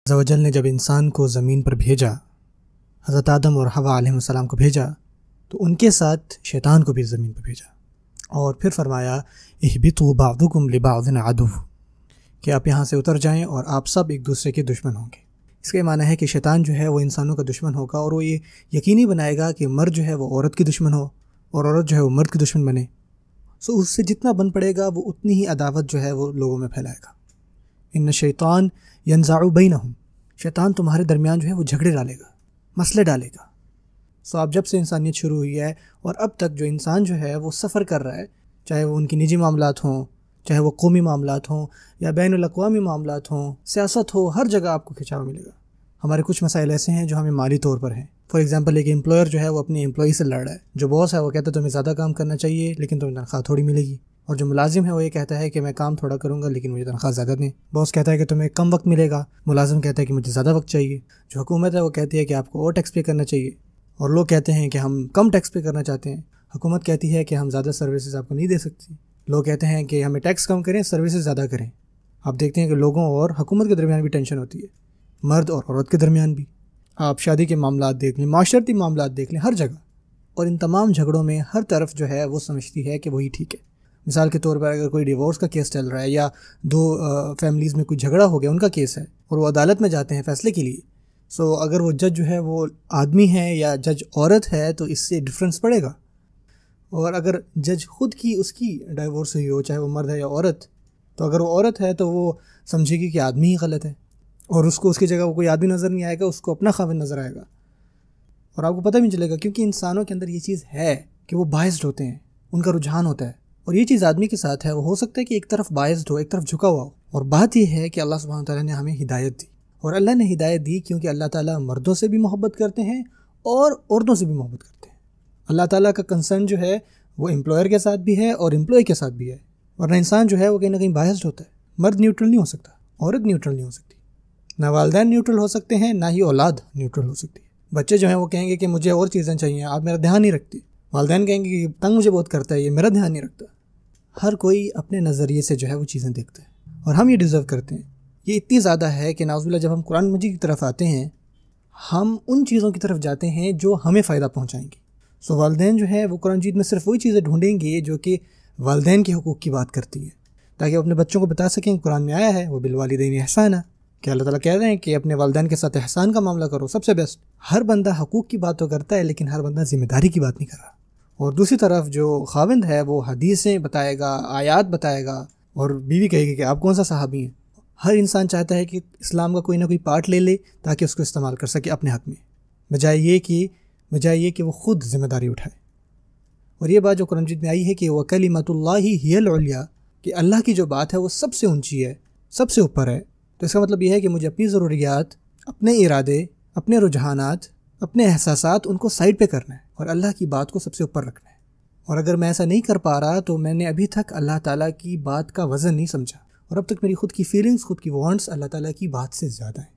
عز و جل نے جب انسان کو زمین پر بھیجا، حضرت آدم اور حوا علیہ السلام کو بھیجا، تو ان کے ساتھ شیطان کو بھی زمین پر بھیجا اور پھر فرمایا اہبطوا بعضکم لبعض عدو، کہ آپ یہاں سے اتر جائیں اور آپ سب ایک دوسرے کے دشمن ہوں گے۔ اس کا معنی ہے کہ شیطان جو ہے وہ انسانوں کا دشمن ہوگا اور وہ یہ یقینی بنائے گا کہ مرد جو ہے وہ عورت کی دشمن ہو اور عورت جو ہے وہ مرد کی دشمن بنے۔ اس سے جتنا بن پڑے گا وہ اتنی ہی عداوت جو ہے وہ لوگوں میں پھیلائے گا۔ ان الشیطان ینزع بینہم، شیطان تمہارے درمیان جو ہے وہ جھگڑے ڈالے گا، مسئلے ڈالے گا۔ اب جب سے انسانیت شروع ہوئی ہے اور اب تک جو انسان جو ہے وہ سفر کر رہا ہے، چاہے وہ ان کی نجی معاملات ہوں، چاہے وہ قومی معاملات ہوں یا بین الاقوامی معاملات ہوں، سیاست ہو، ہر جگہ آپ کو کھنچاؤ ملے گا۔ ہمارے کچھ مسائل ایسے ہیں جو ہمیں مالی طور پر ہیں۔ فار ایگزامپل ایک امپلائر جو ہے وہ اپنے امپلائی سے لڑ رہا ہے، جو باس ہے وہ کہتا ہے تمہیں زیادہ کام کرنا چاہیے لیکن تمہیں تنخواہ تھوڑی ملے گی، اور جو ملازم ہے وہ یہ کہتا ہے کہ میں کام تھوڑا کروں گا لیکن مجھے تنخواہ زیادہ دیں۔ باس کہتا ہے کہ تمہیں کم وقت ملے گا، ملازم کہتا ہے کہ مجھے زیادہ وقت چاہیے۔ جو حکومت ہے وہ کہتی ہے کہ آپ کو اور ٹیکس پے کرنا چاہیے، اور لوگ کہتے ہیں کہ ہم کم ٹیکس پے کرنا چاہتے ہیں۔ حکومت کہتی ہے کہ ہم زیادہ سروسز آپ کو نہیں دے سکتی، لوگ کہتے ہیں کہ ہمیں ٹیکس کم کریں، سروسز زیادہ کریں۔ آپ دیکھتے ہیں کہ لوگوں اور حکومت کے درمیان بھی ٹینشن ہوتی ہے، مرد اور عورت کے درمیان بھی۔ آپ شادی کے معاملات دیکھ لیں، معاشرتی معاملات دیکھ لیں، ہر جگہ۔ اور ان تمام جھگڑوں میں ہر طرف جو ہے وہ سمجھتی ہے کہ وہی ٹھیک ہے۔ مثال کے طور پر اگر کوئی ڈیورس کا کیس چل رہا ہے یا دو فیملیز میں کوئی جھگڑا ہو گیا، ان کا کیس ہے اور وہ عدالت میں جاتے ہیں فیصلے کے لیے، اگر وہ جج جو ہے وہ آدمی ہے یا جج عورت ہے تو اس سے ڈفرینس پڑے گا۔ اور اگر جج خود کی اس کی ڈائیورس ہوئی ہو، چاہے وہ مرد ہے یا عورت، تو اگر وہ عورت ہے تو وہ سمجھے گی کہ آدمی ہی غلط ہے، اور اس کو اس کی جگہ وہ کوئی آدمی نظر نہیں آئے گا، اس کو اپنا خاوند نظر آئے گا۔ اور آپ کو پتہ بھی نہیں چلے گا، کیونکہ انسانوں کے اندر یہ چیز ہے کہ وہ بائسڈ ہوتے ہیں، ان کا رجحان ہوتا ہے، اور یہ چیز آدمی کے ساتھ ہے۔ وہ ہو سکتا ہے کہ ایک طرف بائسڈ ہو، ایک طرف جھکا ہوا ہو، اور بات یہ ہے کہ اللہ سبحانہ تعالیٰ نے ہمیں ہدایت دی، اور اللہ نے ہدایت دی کیونکہ اللہ تعالیٰ مردوں سے بھی محبت کرتے ہیں اور عورتوں سے بھی محبت کرتے ہیں۔ اللہ تعالیٰ کا کنسرن جو ہے وہ امپلائر کے ساتھ بھی ہے اور امپلائی کے ساتھ بھی ہے، ورنہ انسان جو ہے وہ کہیں نہ کہیں بائسڈ ہوتا ہے۔ مرد نیوٹرل نہیں ہو سکتا، عورت نیوٹرل نہیں ہو سکتی، نہ والدین نیوٹرل ہو سکتے ہیں، نہ ہی اولاد نیوٹرل ہو سکتی ہے۔ بچے جو ہیں وہ کہیں گے کہ مجھے اور چیزیں چاہیے، آپ میرا دھیان نہیں رکھتی۔ والدین کہیں گے کہ تنگ مجھے بہت کرتا ہے، یہ میرا دھیان نہیں رکھتا۔ ہر کوئی اپنے نظریے سے جو ہے وہ چیزیں دیکھتا ہے، اور ہم یہ ڈیزرو کرتے ہیں۔ یہ اتنی زیادہ ہے کہ نعوذ باللہ جب ہم قرآن مجید کی طرف آتے ہیں، ہم ان چیزوں کی طرف جاتے ہیں جو ہمیں فائدہ پہنچائیں گی۔ والدین جو ہے وہ قرآن مجید میں صرف وہی چیزیں ڈھونڈیں گے جو کہ والدین کے حقوق کی بات کرتی ہیں، تاکہ وہ اپنے بچوں کو بتا سکیں کہ قرآن میں آیا ہے وہ بالوالدین احسانا، کہ اللہ تعالیٰ کہہ رہے ہیں کہ اپنے والدین کے ساتھ احسان کا معاملہ کرو، سب سے بیسٹ۔ ہر بندہ حقوق کی بات تو کرتا ہے لیکن ہر بندہ ذمہ داری کی بات نہیں کر رہا۔ اور دوسری طرف جو خاوند ہے وہ حدیثیں بتائے گا، آیات بتائے گا، اور بیوی کہے گی کہ آپ کون سا صحابی ہیں۔ ہر انسان چاہتا ہے کہ اسلام کا کوئی نہ کوئی پارٹ لے لے تاکہ اس کو استعمال کر سکے اپنے حق میں، بجائے یہ کہ وہ خود ذمہ داری اٹھائے۔ اور یہ بات جو قرآن مجید میں آئی ہے کہ وَكَلِمَةُ اللَّهِ هِيَ الْعُلْيَا، کہ اللہ کی جو بات ہے وہ سب سے اونچی ہے، سب سے اوپر ہے، تو اس کا مطلب یہ ہے کہ مجھے اپنی ضروریات، اپنے ارادے، اپنے رجحانات، اپنے احساسات ان کو سائڈ پہ کرنا ہے اور اللہ کی بات کو سب سے اوپر رکھنا ہے۔ اور اگر میں ایسا نہیں کر پا رہا تو میں نے ابھی تک اللہ تعالیٰ کی بات کا وزن نہیں سمجھا، اور اب تک میری خود کی فیلنگز، خود کی وانٹس اللہ تعالیٰ کی بات سے زیادہ ہیں۔